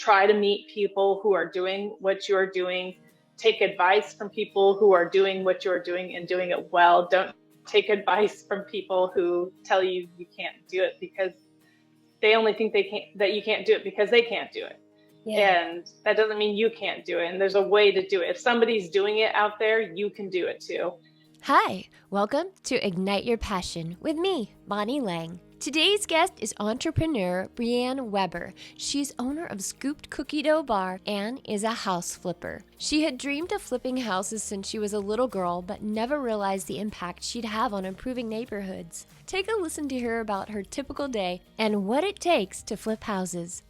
try to meet people who are doing what you're doing. Take advice from people who are doing what you're doing and doing it well. Don't take advice from people who tell you you can't do it because they only think that you can't do it because they can't do it. Yeah. And that doesn't mean you can't do it. And there's a way to do it. If somebody's doing it out there, you can do it too. Hi, welcome to Ignite Your Passion with me, Bonnie Lang. Today's guest is entrepreneur Breanne Weber. She's owner of Scooped Cookie Dough Bar and is a house flipper. She had dreamed of flipping houses since she was a little girl, but never realized the impact she'd have on improving neighborhoods. Take a listen to her about her typical day and what it takes to flip houses.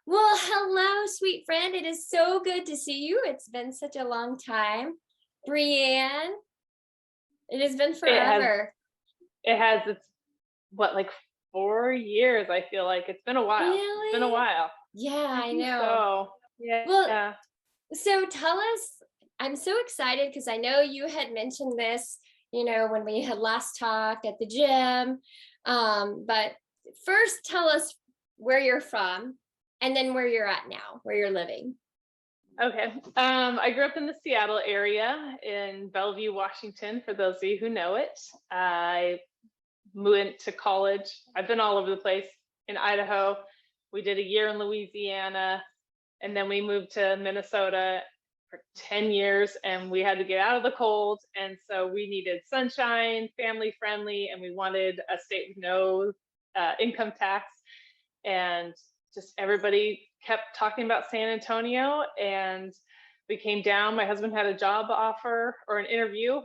Well, hello, sweet friend. It is so good to see you. It's been such a long time. Breanne, it has been forever. It has, it's like 4 years, I feel like. It's been a while. Really? It's been a while. Yeah, I know. So, yeah. Well, so tell us, I'm so excited because I know you had mentioned this, when we had last talked at the gym. But first tell us where you're from and then where you're at now, where you're living. Okay. I grew up in the Seattle area in Bellevue, Washington, for those of you who know it. I went to college. I've been all over the place in Idaho. We did a year in Louisiana, and then we moved to Minnesota for 10 years, and we had to get out of the cold. And so we needed sunshine, family friendly, and we wanted a state with no income tax. And just everybody kept talking about San Antonio, and we came down. My husband had a job offer or an interview.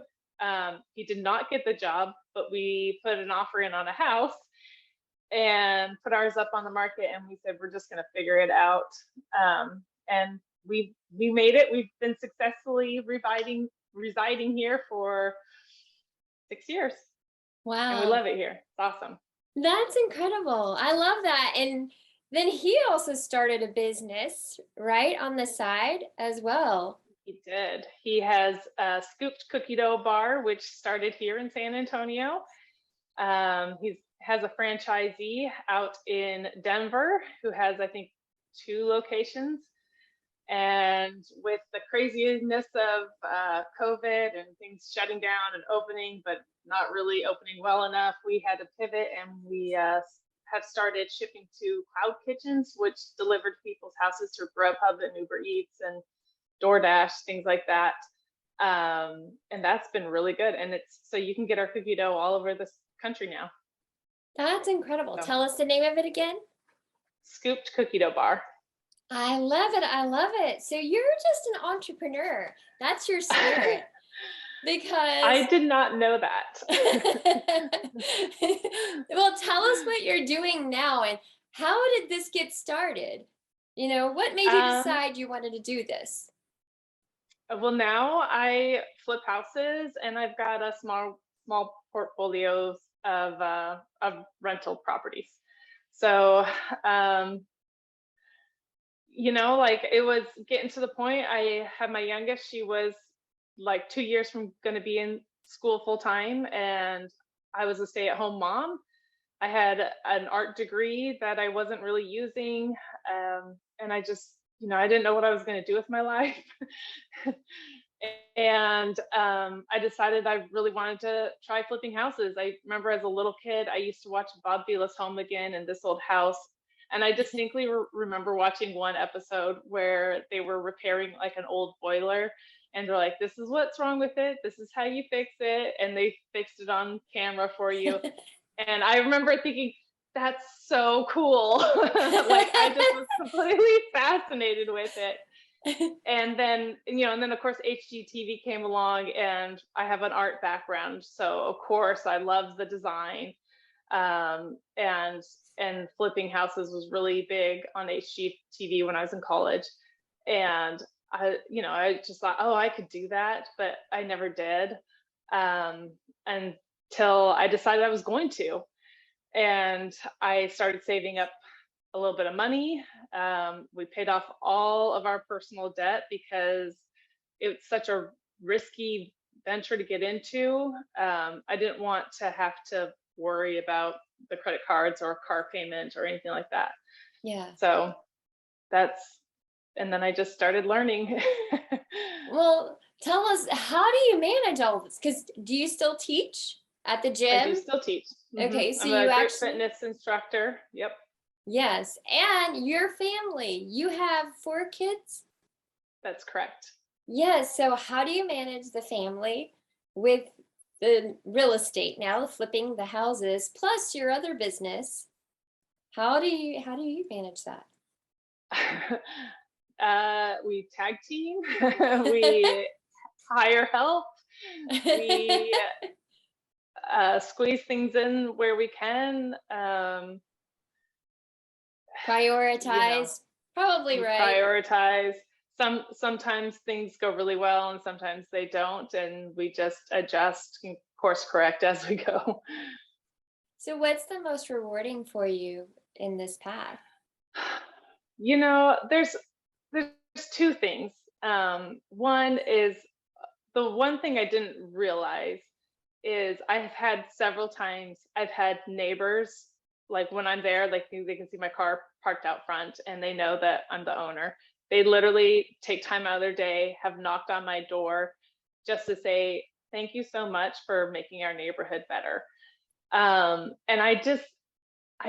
He did not get the job, but we put an offer in on a house and put ours up on the market, and we said we're just going to figure it out. And we made it. We've been successfully residing here for 6 years. Wow. And we love it here. It's awesome. That's incredible. I love that. And then he also started a business, right, on the side as well. He did. He has a Scooped Cookie Dough Bar, which started here in San Antonio. He has a franchisee out in Denver who has, I think, 2 locations. And with the craziness of COVID and things shutting down and opening, but not really opening well enough, we had to pivot, and we have started shipping to cloud kitchens, which delivered to people's houses through Grubhub and Uber Eats and DoorDash, things like that. And that's been really good. And it's so you can get our cookie dough all over this country now. That's incredible. So, tell us the name of it again. Scooped Cookie Dough Bar. I love it. I love it. So you're just an entrepreneur. That's your spirit. Because I did not know that. Well, tell us what you're doing now and how did this get started? What made you decide you wanted to do this? Well, now I flip houses, and I've got a small portfolios of rental properties. So, like it was getting to the point. I had my youngest, she was like 2 years from going to be in school full time, and I was a stay-at-home mom. I had an art degree that I wasn't really using, and I just, I didn't know what I was going to do with my life. And I decided I really wanted to try flipping houses. I remember as a little kid, I used to watch Bob Vila's Home Again and This Old House. And I distinctly remember watching one episode where they were repairing like an old boiler, and they're like, this is what's wrong with it. This is how you fix it. And they fixed it on camera for you. And I remember thinking, that's so cool. Like I just was completely fascinated with it. And then, and then of course HGTV came along, and I have an art background. So of course I loved the design. And flipping houses was really big on HGTV when I was in college. And I just thought, oh, I could do that, but I never did. Until I decided I was going to. And I started saving up a little bit of money. We paid off all of our personal debt because it's such a risky venture to get into. I didn't want to have to worry about the credit cards or car payment or anything like that. Yeah. So and then I just started learning. Well, tell us, how do you manage all of this? Because do you still teach at the I do gym? still teach. Okay, so I'm you a group actually, fitness instructor. Yep. yes, and your family, you have 4 kids? That's correct. Yes, so how do you manage the family with the real estate now, the flipping the houses, plus your other business? How do you manage that? We tag team. We hire help. We squeeze things in where we can. You know, Prioritize, probably we right. prioritize. Sometimes things go really well, and sometimes they don't, and we just adjust and course correct as we go. So what's the most rewarding for you in this path? There's two things. One is the one thing I didn't realize is I've had several times I've had neighbors, like when I'm there, like they can see my car parked out front and they know that I'm the owner. They literally take time out of their day, have knocked on my door just to say thank you so much for making our neighborhood better. And I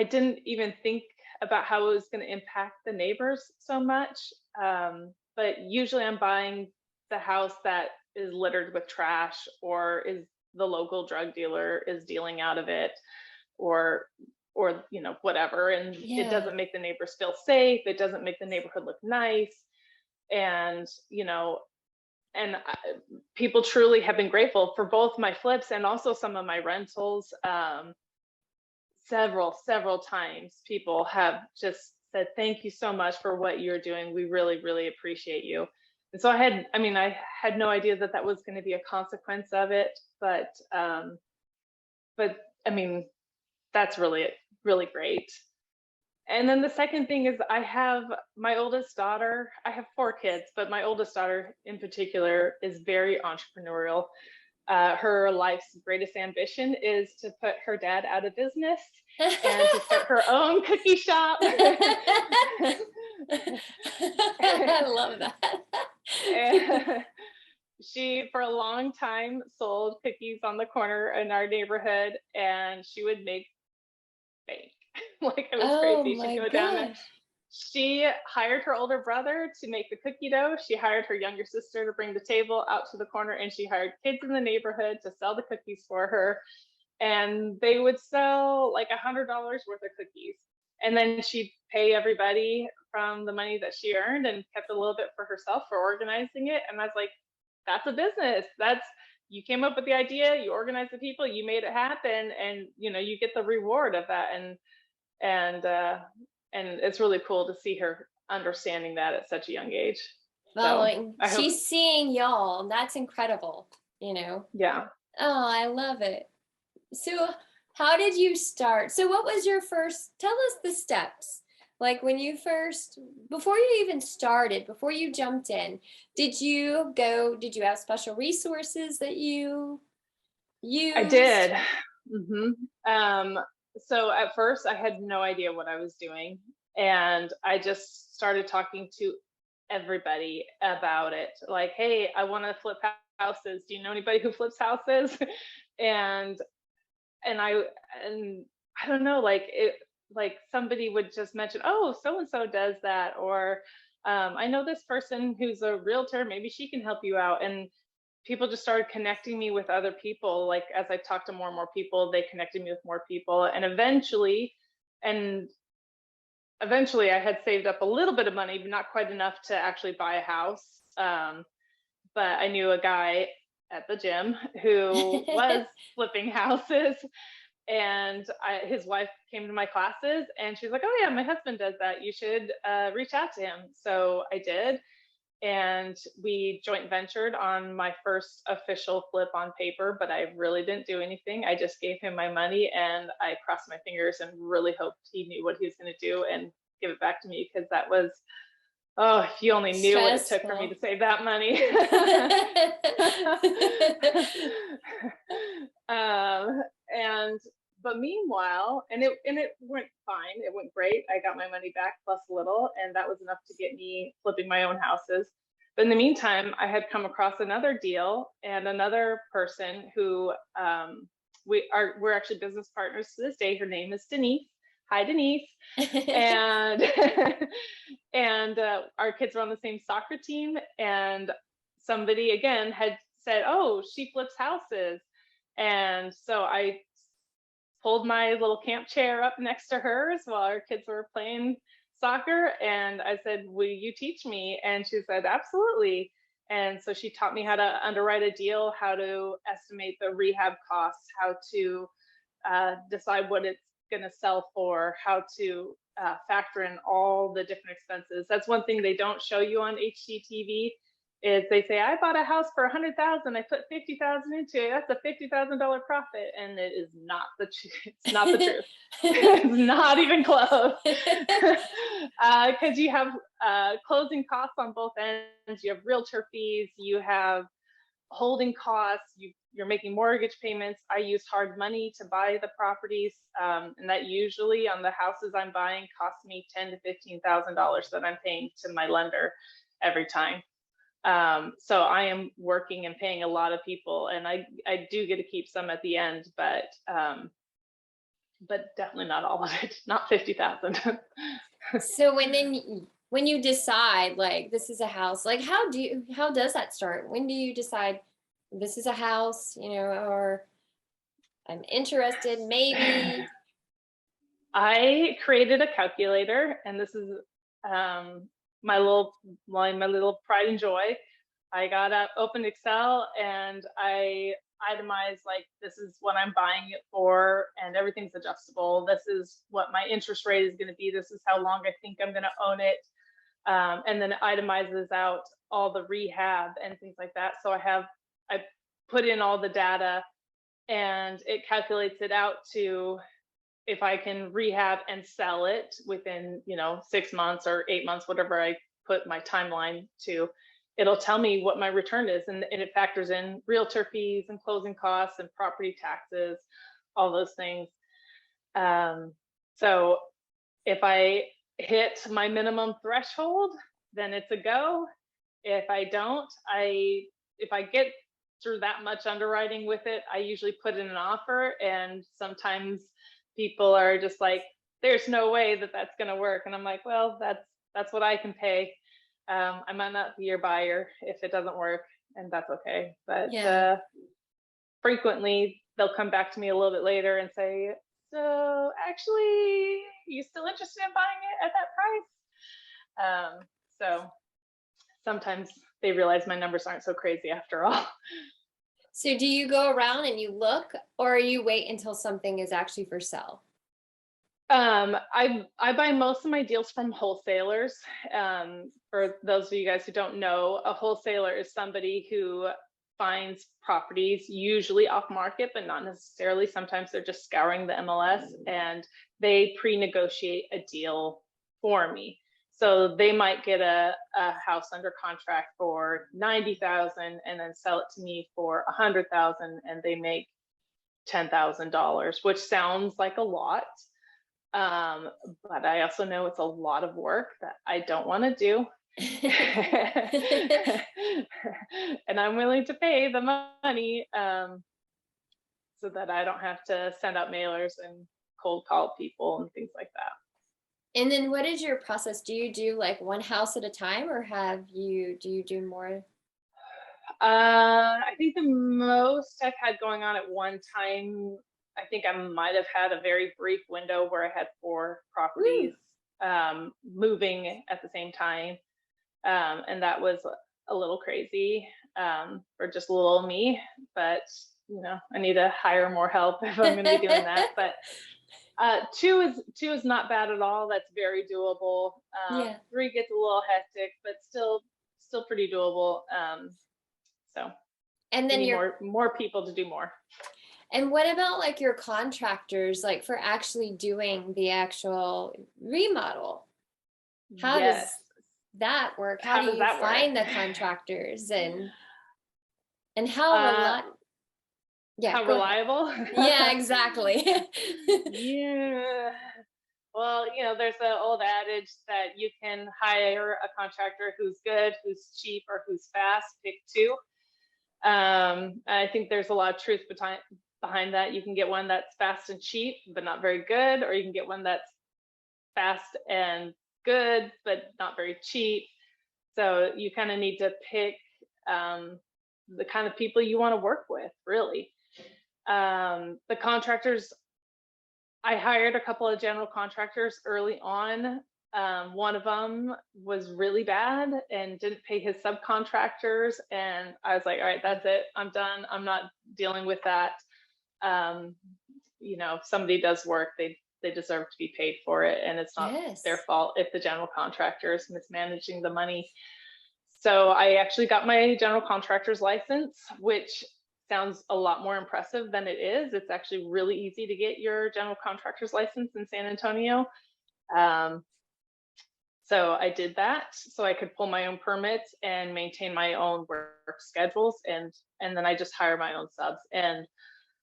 didn't even think about how it was going to impact the neighbors so much. But usually I'm buying the house that is littered with trash, or is the local drug dealer is dealing out of it, or whatever, and it Yeah. doesn't make the neighbors feel safe, it doesn't make the neighborhood look nice. And people truly have been grateful for both my flips and also some of my rentals. Several times people have just said thank you so much for what you're doing, we really really appreciate you. And so I had no idea that that was going to be a consequence of it, but I mean, that's really great. And then the second thing is I have my oldest daughter. I have 4 kids, but my oldest daughter in particular is very entrepreneurial. Her life's greatest ambition is to put her dad out of business and to start her own cookie shop. I love that. And she, for a long time, sold cookies on the corner in our neighborhood, and she would make bank. Like, it was Oh crazy. She'd my go down there. gosh. She hired her older brother to make the cookie dough. She hired her younger sister to bring the table out to the corner, and she hired kids in the neighborhood to sell the cookies for her. And they would sell like $100 worth of cookies. And then she'd pay everybody from the money that she earned and kept a little bit for herself for organizing it. And I was like, that's a business. You came up with the idea, you organized the people, you made it happen, and you get the reward of that. And it's really cool to see her understanding that at such a young age. So Following. I hope, She's seeing y'all. That's incredible, you know. yeah. Oh, I love it. So, how did you start? So, what was your first? Tell us the steps. Like when you first, before you even started, before you jumped in, did you have special resources that you I used? did. hmm Um, so at first, I had no idea what I was doing, and I just started talking to everybody about it. Like, hey, I want to flip houses. Do you know anybody who flips houses? and and I and I don't know, like somebody would just mention, oh, so and so does that, or I know this person who's a realtor, maybe she can help you out. And people just started connecting me with other people. Like, as I talked to more and more people, they connected me with more people, and eventually I had saved up a little bit of money, but not quite enough to actually buy a house. But I knew a guy at the gym who was flipping houses, and his wife came to my classes, and she's like, oh yeah, my husband does that, you should reach out to him. So I did, and we joint ventured on my first official flip on paper, but I really didn't do anything. I just gave him my money, and I crossed my fingers and really hoped he knew what he was going to do and give it back to me, because that was, oh, if you only knew what it took for me to Stressful. save that money. um, and but meanwhile, and it went fine. It went great. I got my money back plus a little, and that was enough to get me flipping my own houses. But in the meantime, I had come across another deal and another person who we're actually business partners to this day. Her name is Denise. Hi, Denise. And and our kids were on the same soccer team, and somebody again had said, "Oh, she flips houses." And so I pulled my little camp chair up next to hers while our kids were playing soccer. And I said, "Will you teach me?" And she said, "Absolutely." And so she taught me how to underwrite a deal, how to estimate the rehab costs, how to decide what it's going to sell for, how to factor in all the different expenses. That's one thing they don't show you on HGTV is they say, "I bought a house for 100,000. I put 50,000 into it. That's a $50,000 profit." And it is not it's not the truth. It's not even close. Because you have closing costs on both ends. You have realtor fees. You have holding costs. You're making mortgage payments. I use hard money to buy the properties, and that usually on the houses I'm buying costs me $10,000 to $15,000 that I'm paying to my lender every time. So I am working and paying a lot of people, and I do get to keep some at the end, but definitely not all of it, not 50,000. So when you decide like this is a house, like how does that start? When do you decide this is a house, or I'm interested maybe? I created a calculator, and this is my little pride and joy. I got up, opened Excel, and I itemized like, this is what I'm buying it for, and everything's adjustable. This is what my interest rate is going to be. This is how long I think I'm going to own it. And then it itemizes out all the rehab and things like that. So I put in all the data, and it calculates it out to if I can rehab and sell it within 6 months or 8 months, whatever I put my timeline to, it'll tell me what my return is, and it factors in realtor fees and closing costs and property taxes, all those things. So if I hit my minimum threshold, then it's a go. If I don't, if I get through that much underwriting with it, I usually put in an offer, and sometimes people are just like, "There's no way that that's going to work," and I'm like, "Well, that's what I can pay. I might not be your buyer if it doesn't work, and that's okay." But frequently they'll come back to me a little bit later and say, "So actually, you still interested in buying it at that price?" So sometimes they realize my numbers aren't so crazy after all. So do you go around and you look, or you wait until something is actually for sale? I buy most of my deals from wholesalers. For those of you guys who don't know, a wholesaler is somebody who finds properties usually off market, but not necessarily. Sometimes they're just scouring the MLS, and they pre-negotiate a deal for me. So they might get a house under contract for 90,000 and then sell it to me for 100,000, and they make $10,000, which sounds like a lot. But I also know it's a lot of work that I don't want to do. And I'm willing to pay the money so that I don't have to send out mailers and cold call people and things like that. And then what is your process? Do you do like one house at a time, or do you do more? I think the most I've had going on at one time, I think I might have had a very brief window where I had 4 properties moving at the same time. And that was a little crazy for just little me, but I need to hire more help if I'm going to be doing that. But 2 is not bad at all. That's very doable. 3 gets a little hectic, but still pretty doable. So and then more people to do more. And what about like your contractors, like for actually doing the actual remodel? How does that work? How do you find the contractors, and how Yeah, How go ahead. reliable? Yeah, exactly. Yeah. Well, there's the old adage that you can hire a contractor who's good, who's cheap, or who's fast. Pick two. I think there's a lot of truth behind that. You can get one that's fast and cheap, but not very good, or you can get one that's fast and good, but not very cheap. So you kind of need to pick the kind of people you want to work with, really. The contractors, I hired a couple of general contractors early on. One of them was really bad and didn't pay his subcontractors. And I was like, all right, that's it. I'm done. I'm not dealing with that. Um, if somebody does work, they deserve to be paid for it. And it's not their Yes. fault if the general contractor is mismanaging the money. So I actually got my general contractor's license, which sounds a lot more impressive than it is. It's actually really easy to get your general contractor's license in San Antonio. Um, so I did that so I could pull my own permits and maintain my own work schedules, and then I just hire my own subs. And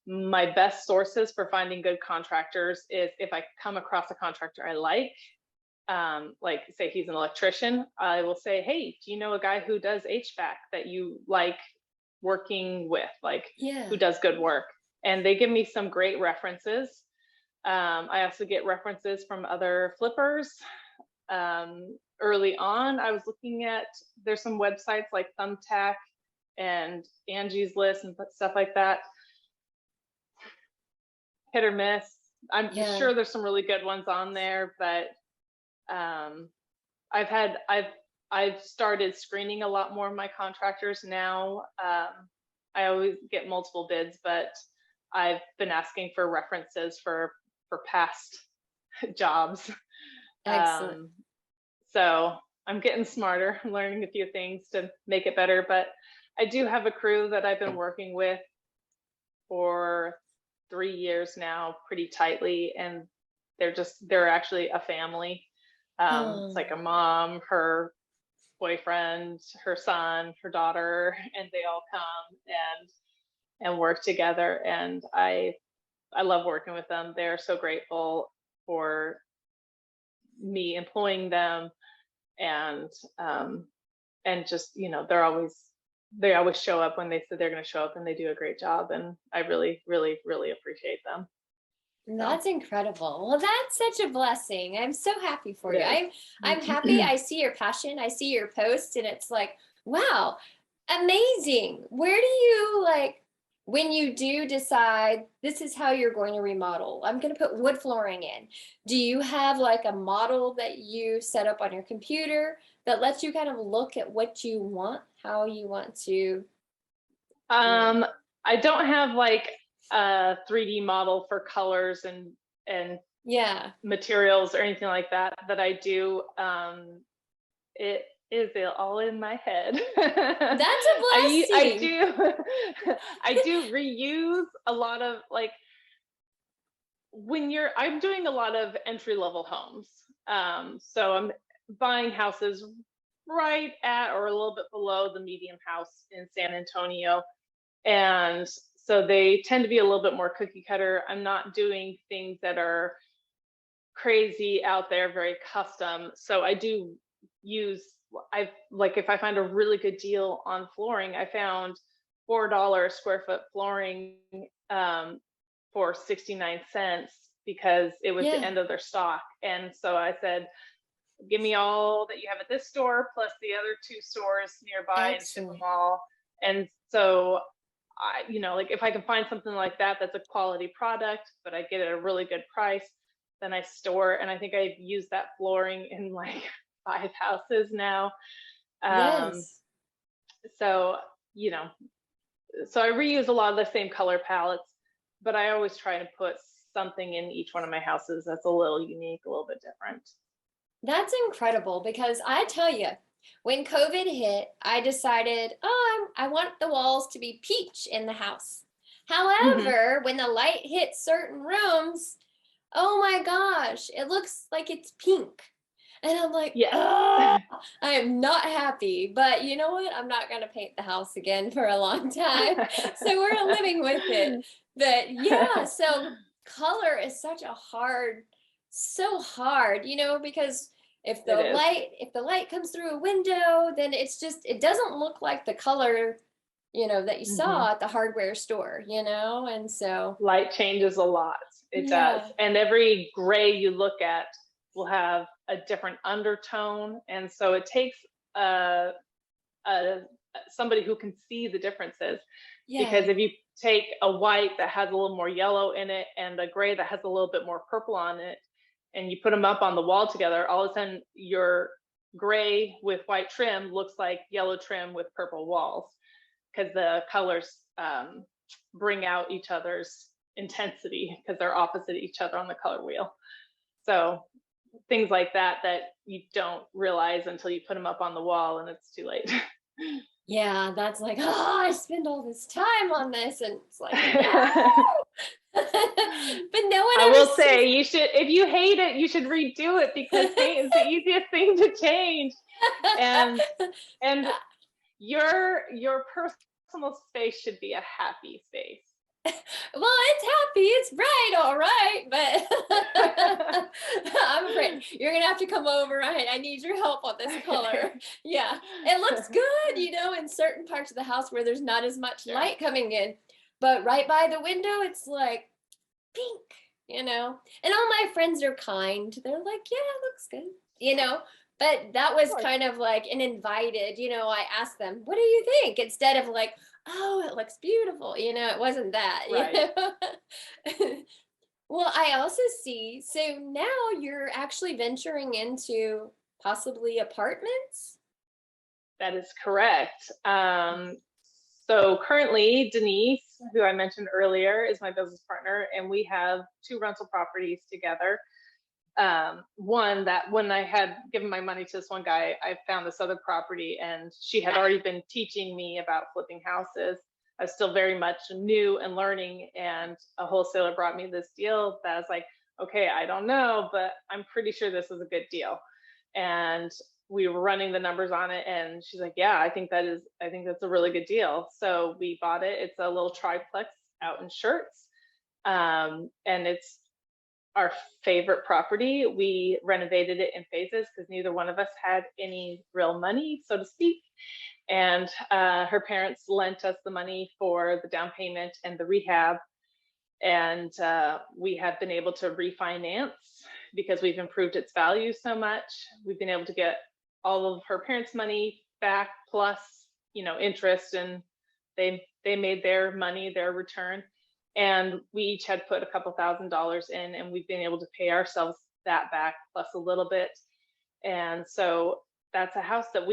my best sources for finding good contractors is if I come across a contractor I like say he's an electrician, I will say, hey, do you know a guy who does HVAC that you like working with, like who Yeah. does good work? And they give me some great references. I also get references from other flippers. Early on, I was looking at, there's some websites like Thumbtack and Angie's List and stuff like that. Hit or miss. I'm Yeah. sure there's some really good ones on there, but um, I've had I've started screening a lot more of my contractors now. I always get multiple bids, but I've been asking for references for past jobs. Excellent. Um, so I'm getting smarter, learning a few things to make it better. But I do have a crew that I've been working with for 3 years now, pretty tightly, and they're actually a family. It's Oh, like a mom, her boyfriend, her son, her daughter, and they all come and work together. And I love working with them. They're so grateful for me employing them, and um, and just they always show up when they said they're going to show up, and they do a great job. And I really, really, really appreciate them. So that's incredible. Well, that's such a blessing. I'm so happy for it you. is. I'm happy. I see your passion. I see your posts and it's like, wow, amazing. Where do you like when you do decide this is how you're going to remodel? I'm going to put wood flooring in. Do you have like a model that you set up on your computer that lets you kind of look at what you want, how you want to, you know? Um, I don't have like a 3D model for colors and Yeah. materials or anything like that I do. It is all in my head. That's a I blessing. do I do reuse a lot of, like, I'm doing a lot of entry level homes. So I'm buying houses right at or a little bit below the medium house in San Antonio. And so they tend to be a little bit more cookie cutter. I'm not doing things that are crazy out there, very custom. So I do use, I've like, if I find a really good deal on flooring, I found $4 square foot flooring for 69 cents because it was the Yeah. end of their stock. And so I said, give me all that you have at this store plus the other two stores nearby and ship them Excellent. all. And so like if I can find something like that that's a quality product, but I get it at a really good price, then I store. And I think I've used that flooring in like 5 houses now. Um, Yes. so you know, so I reuse a lot of the same color palettes, but I always try to put something in each one of my houses that's a little unique, a little bit different. That's incredible because I tell you, when COVID hit, I decided, oh, I want the walls to be peach in the house. Mm-hmm. However, when the light hits certain rooms, oh my gosh, it looks like it's pink. And I'm like, Yes. oh, I am not happy. But you know what? I'm not going to paint the house again for a long time. So we're living with it. But yeah, so color is so hard, because It is. if the light comes through a window, then it doesn't look like the color, that you saw at the hardware store, and so Light changes a lot. It does. yeah. And every gray you look at will have a different undertone. And so it takes a, a somebody who can see the differences. Because Yeah. if you take a white that has a little more yellow in it and a gray that has a little bit more purple on it, and you put them up on the wall together, all of a sudden your gray with white trim looks like yellow trim with purple walls, because the colors bring out each other's intensity because they're opposite each other on the color wheel. So things like that you don't realize until you put them up on the wall and it's too late. Yeah, that's like, oh, I spend all this time on this, and it's like, no. But no one I ever will sees. say, you should, if you hate it, you should redo it, because paint is the easiest thing to change. And your personal space should be a happy space. Well, it's happy, it's bright, all right, but I'm afraid you're gonna have to come over. I need your help on this color. Yeah, it looks good, in certain parts of the house where there's not as much light coming in, but right by the window, it's like pink, and all my friends are kind. They're like, yeah, it looks good, but that was kind of like an invited, I asked them, what do you think? Instead of like, oh, it looks beautiful. It wasn't that. Right. Well, I also see, so now you're actually venturing into possibly apartments? That is correct. So currently, Denise, who I mentioned earlier, is my business partner, and we have 2 rental properties together. One that when I had given my money to this one guy, I found this other property, and she had already been teaching me about flipping houses. I was still very much new and learning, and a wholesaler brought me this deal that I was like, okay, I don't know, but I'm pretty sure this is a good deal. And we were running the numbers on it, and she's like, yeah, I think that's a really good deal. So we bought it. It's a little triplex out in Schertz. And it's our favorite property. We renovated it in phases because neither one of us had any real money, so to speak. And her parents lent us the money for the down payment and the rehab. And we have been able to refinance because we've improved its value so much. We've been able to get all of her parents' money back plus, interest, and they made their money, their return. And we each had put a couple $1,000s in, and we've been able to pay ourselves that back plus a little bit. And so that's a house that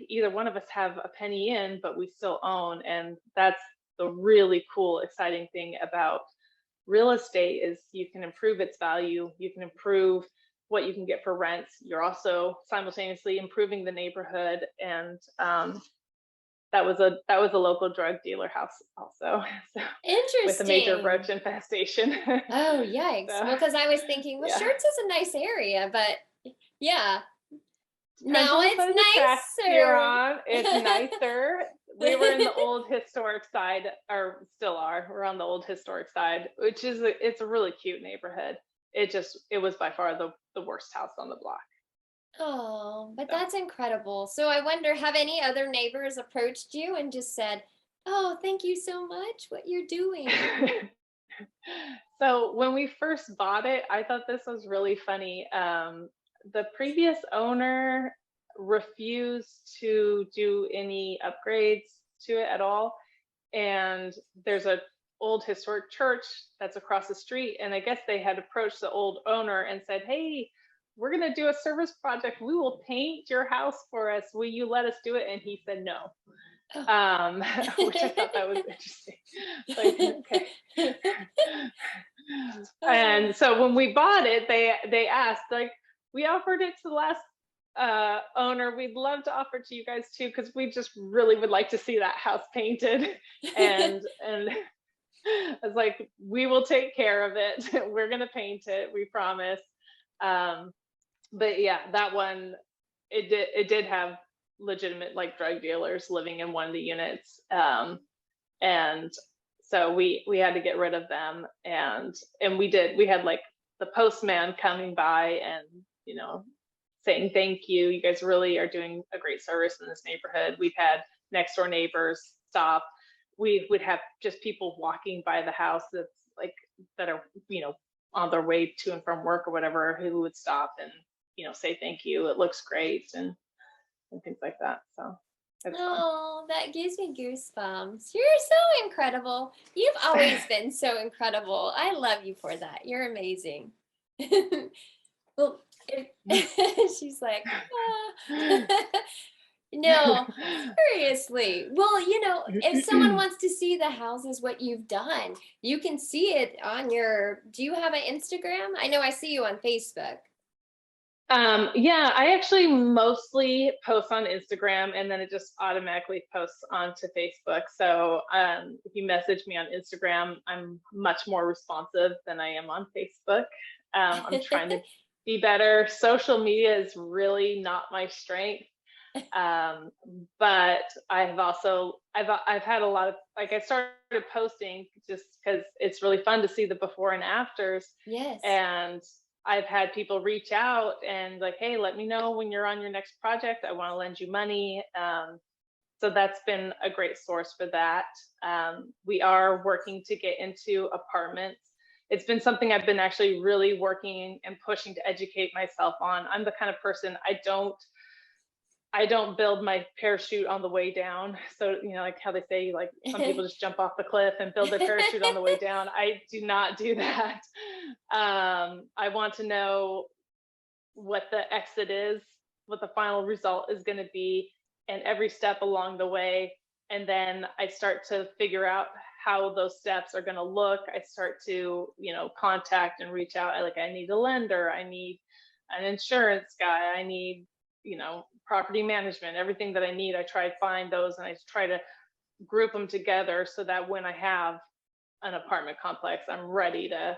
either one of us have a penny in, but we still own. And that's the really cool, exciting thing about real estate is you can improve its value. You can improve what you can get for rents. You're also simultaneously improving the neighborhood. And that was a local drug dealer house also. So, interesting. with a major roach infestation. Oh, yikes. So, well, because I was thinking, well, Schertz is a nice area, but yeah. Now it's nicer. It's nicer. We were in the old historic side, or still are. We're on the old historic side, which is it's a really cute neighborhood. It was by far the worst house on the block. Oh, but that's incredible. So I wonder, have any other neighbors approached you and just said, oh, thank you so much, what you're doing? So when we first bought it, I thought this was really funny. The previous owner refused to do any upgrades to it at all. And there's an old historic church that's across the street. And I guess they had approached the old owner and said, hey, we're going to do a service project. We will paint your house for us. Will you let us do it? And he said no. Which I thought that was interesting. Like, okay. And so when we bought it, they asked, like, we offered it to the last owner. We'd love to offer it to you guys too, because we just really would like to see that house painted. And I was like, we will take care of it. We're gonna paint it, we promise. But yeah, that one, it did have legitimate like drug dealers living in one of the units. And so we had to get rid of them, and we had like the postman coming by and, saying thank you, you guys really are doing a great service in this neighborhood. We've had next door neighbors stop. We would have just people walking by the house that's like, that are, on their way to and from work or whatever, who would stop and, say thank you, it looks great, and things like that. So it's fun. Oh, that gives me goosebumps. You're so incredible. You've always been so incredible. I love you for that. You're amazing. Well, she's like, ah. No, seriously. Well, if someone wants to see the houses, what you've done, you can see it on do you have an Instagram? I know I see you on Facebook. Yeah, I actually mostly post on Instagram, and then it just automatically posts onto Facebook. So if you message me on Instagram, I'm much more responsive than I am on Facebook. I'm trying to be better. Social media is really not my strength. But I've had a lot of, like, I started posting just because it's really fun to see the before and afters. Yes. And I've had people reach out and like, hey, let me know when you're on your next project. I want to lend you money. So that's been a great source for that. We are working to get into apartments. It's been something I've been actually really working and pushing to educate myself on. I'm the kind of person, I don't build my parachute on the way down. So, like how they say, like some people just jump off the cliff and build their parachute on the way down. I do not do that. I want to know what the exit is, what the final result is going to be, and every step along the way. And then I start to figure out how those steps are going to look. I start to, contact and reach out. I need a lender. I need an insurance guy. I need, property management, everything that I need. I try to find those and I try to group them together so that when I have an apartment complex, I'm ready to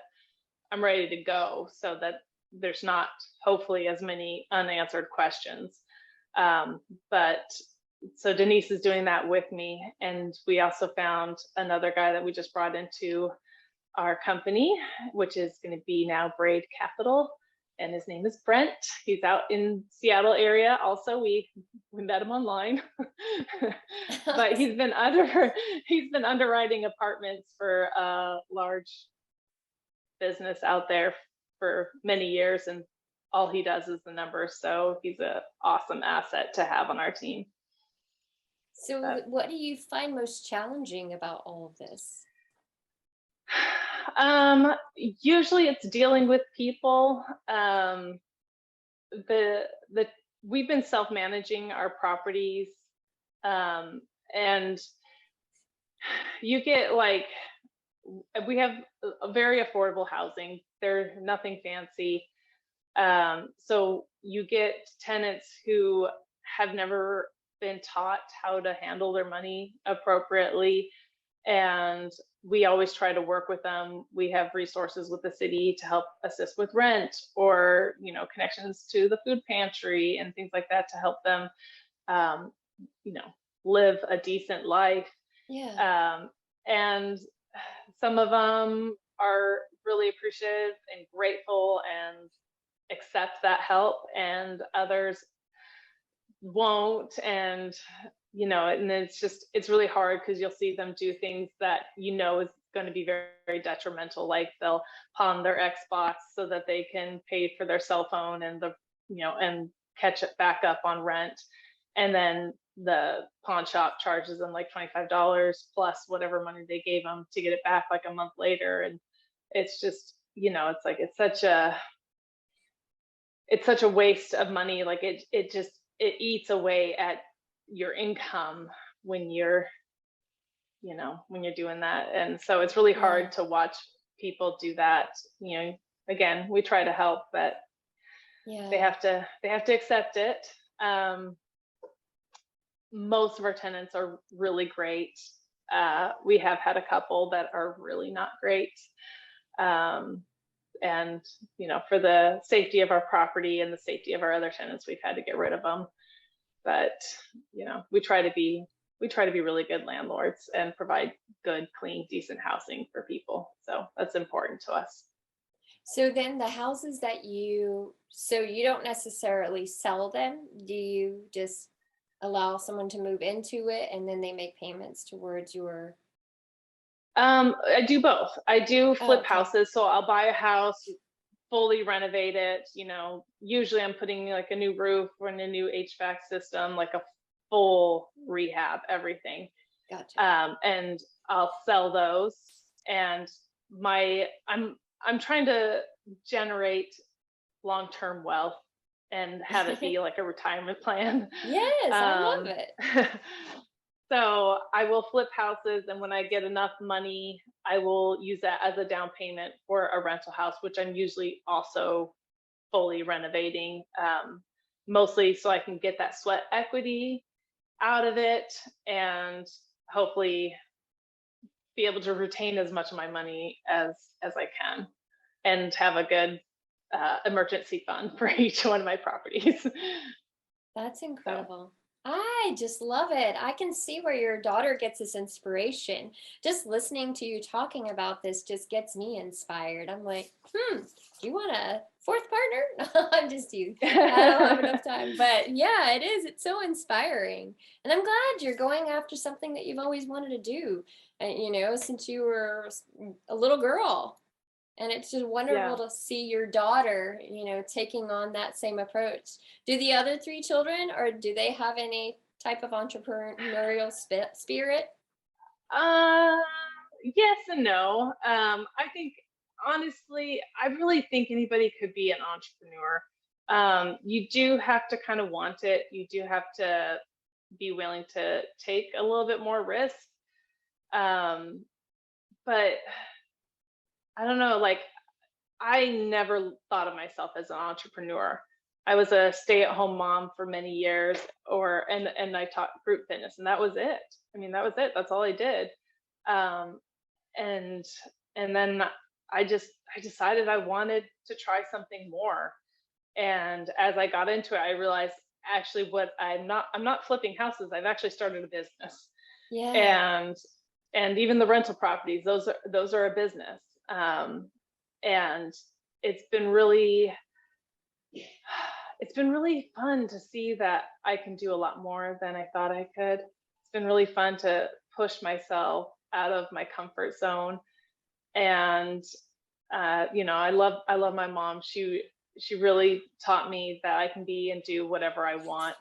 go, so that there's not hopefully as many unanswered questions. But so Denise is doing that with me. And we also found another guy that we just brought into our company, which is going to be now Braid Capital. And his name is Brent. He's out in Seattle area. Also, we met him online, but he's been underwriting apartments for a large business out there for many years, and all he does is the numbers. So he's an awesome asset to have on our team. So what do you find most challenging about all of this? Usually it's dealing with people. We've been self-managing our properties, and you get we have a very affordable housing. They're nothing fancy. So you get tenants who have never been taught how to handle their money appropriately. And we always try to work with them. We have resources with the city to help assist with rent, or, connections to the food pantry and things like that to help them, live a decent life. Yeah. And some of them are really appreciative and grateful and accept that help, and others won't. And and it's really hard because you'll see them do things that is going to be very, very detrimental. Like they'll pawn their Xbox so that they can pay for their cell phone and and catch it back up on rent. And then the pawn shop charges them like $25 plus whatever money they gave them to get it back like a month later. And it's just, it's such a waste of money. Like it eats away at your income when you're doing that. And so it's really hard to watch people do that. Again, we try to help, but they have to accept it. Most of our tenants are really great. We have had a couple that are really not great. and, for the safety of our property and the safety of our other tenants, we've had to get rid of them. But, we try to be really good landlords and provide good, clean, decent housing for people. So that's important to us. So then the houses so you don't necessarily sell them. Do you just allow someone to move into it and then they make payments towards your? I do both. I do flip Okay. houses. So I'll buy a house, fully renovate it. Usually I'm putting like a new roof or in a new HVAC system, like a full rehab, everything. Gotcha. And I'll sell those. And I'm trying to generate long-term wealth and have it be like a retirement plan. Yes, I love it. So I will flip houses, and when I get enough money, I will use that as a down payment for a rental house, which I'm usually also fully renovating, mostly so I can get that sweat equity out of it and hopefully be able to retain as much of my money as I can and have a good emergency fund for each one of my properties. That's incredible. I just love it. I can see where your daughter gets this inspiration. Just listening to you talking about this just gets me inspired. I'm like, do you want a fourth partner? I'm just you. I don't have enough time. But yeah, it is. It's so inspiring. And I'm glad you're going after something that you've always wanted to do, since you were a little girl. And it's just wonderful to see your daughter, taking on that same approach. Do the other three children, or do they have any type of entrepreneurial spirit? Yes and no. I think, honestly, I really think anybody could be an entrepreneur. You do have to kind of want it. You do have to be willing to take a little bit more risk. But I don't know, like, I never thought of myself as an entrepreneur. I was a stay-at-home mom for many years, and I taught group fitness, and that was it. I mean, that was it. That's all I did. Um, and and then I decided I wanted to try something more. And as I got into it, I realized actually what I'm not flipping houses. I've actually started a business. Yeah. And even the rental properties, those are a business. And it's been really fun to see that I can do a lot more than I thought I could. It's been really fun to push myself out of my comfort zone. And I love my mom. She really taught me that I can be and do whatever I want.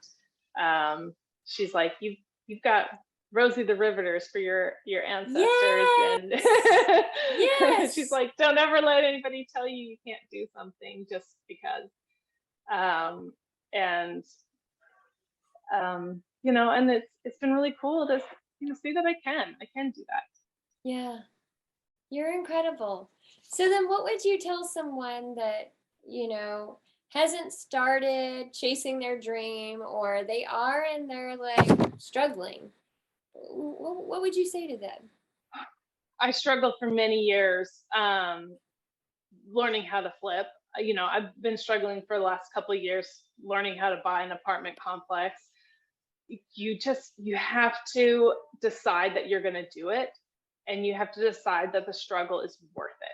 She's like, you've got Rosie the Riveters for your ancestors. Yes. And Yes. she's like, don't ever let anybody tell you can't do something just because. And it's been really cool to see that I can do that. Yeah. You're incredible. So then what would you tell someone that, hasn't started chasing their dream, or they are and they're like struggling? What would you say to them? I struggled for many years learning how to flip. I've been struggling for the last couple of years learning how to buy an apartment complex. You have to decide that you're going to do it, and you have to decide that the struggle is worth it.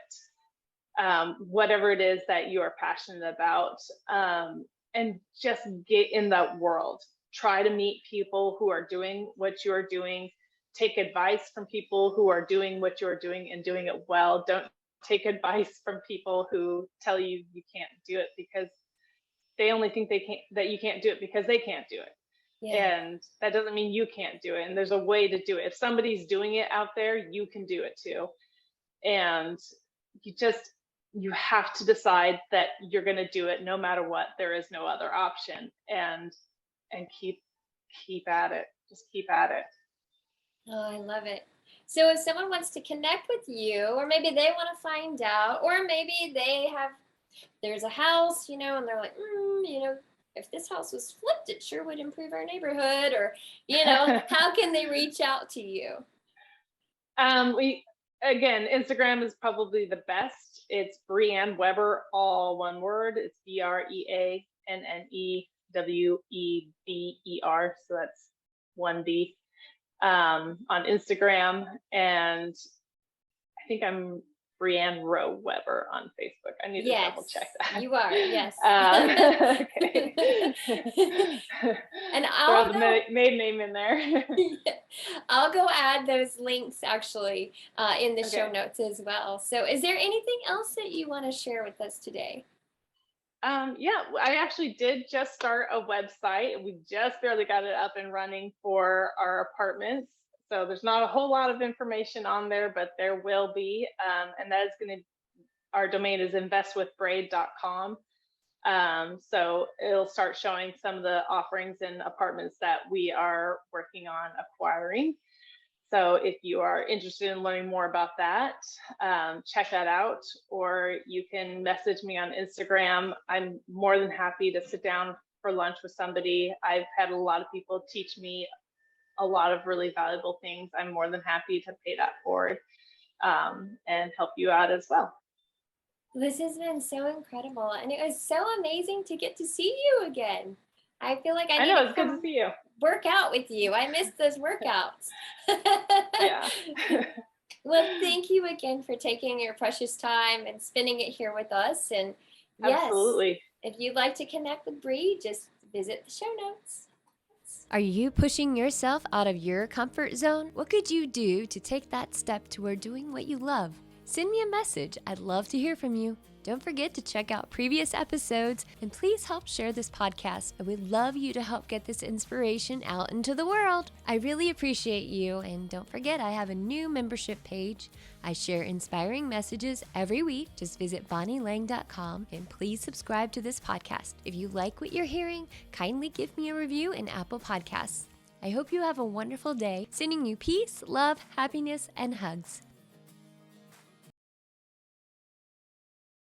Whatever it is that you are passionate about, and just get in that world. Try to meet people who are doing what you are doing. Take advice from people who are doing what you're doing and doing it well. Don't take advice from people who tell you you can't do it because they only think that you can't do it because they can't do it. Yeah. And that doesn't mean you can't do it. And there's a way to do it. If somebody's doing it out there, you can do it too. And you have to decide that you're going to do it no matter what. There is no other option. And keep at it. Just keep at it. Oh, I love it. So if someone wants to connect with you, or maybe they want to find out, or maybe there's a house, and they're like, if this house was flipped, it sure would improve our neighborhood, or, how can they reach out to you? again, Instagram is probably the best. It's Breanne Weber, all one word. It's BreanneWeber. So that's 1B on Instagram. And I think I'm Breanne Rowe Weber on Facebook. I need to double check that. You are, yes. Okay. And throw the maiden name in there. I'll go add those links actually in the show Okay. notes as well. So is there anything else that you want to share with us today? Yeah, I actually did just start a website. We just barely got it up and running for our apartments. So there's not a whole lot of information on there, but there will be. And that is our domain is investwithbraid.com. So it'll start showing some of the offerings and apartments that we are working on acquiring. So if you are interested in learning more about that, check that out, or you can message me on Instagram. I'm more than happy to sit down for lunch with somebody. I've had a lot of people teach me a lot of really valuable things. I'm more than happy to pay that forward and help you out as well. This has been so incredible, and it was so amazing to get to see you again. I feel like I need know, it's good to see you. Work out with you. I missed those workouts. Yeah. Well, thank you again for taking your precious time and spending it here with us. And yes, absolutely. If you'd like to connect with Bree, just visit the show notes. Are you pushing yourself out of your comfort zone? What could you do to take that step toward doing what you love? Send me a message. I'd love to hear from you. Don't forget to check out previous episodes and please help share this podcast. I would love you to help get this inspiration out into the world. I really appreciate you, and don't forget I have a new membership page. I share inspiring messages every week. Just visit bonnielang.com and please subscribe to this podcast. If you like what you're hearing, kindly give me a review in Apple Podcasts. I hope you have a wonderful day. Sending you peace, love, happiness, and hugs.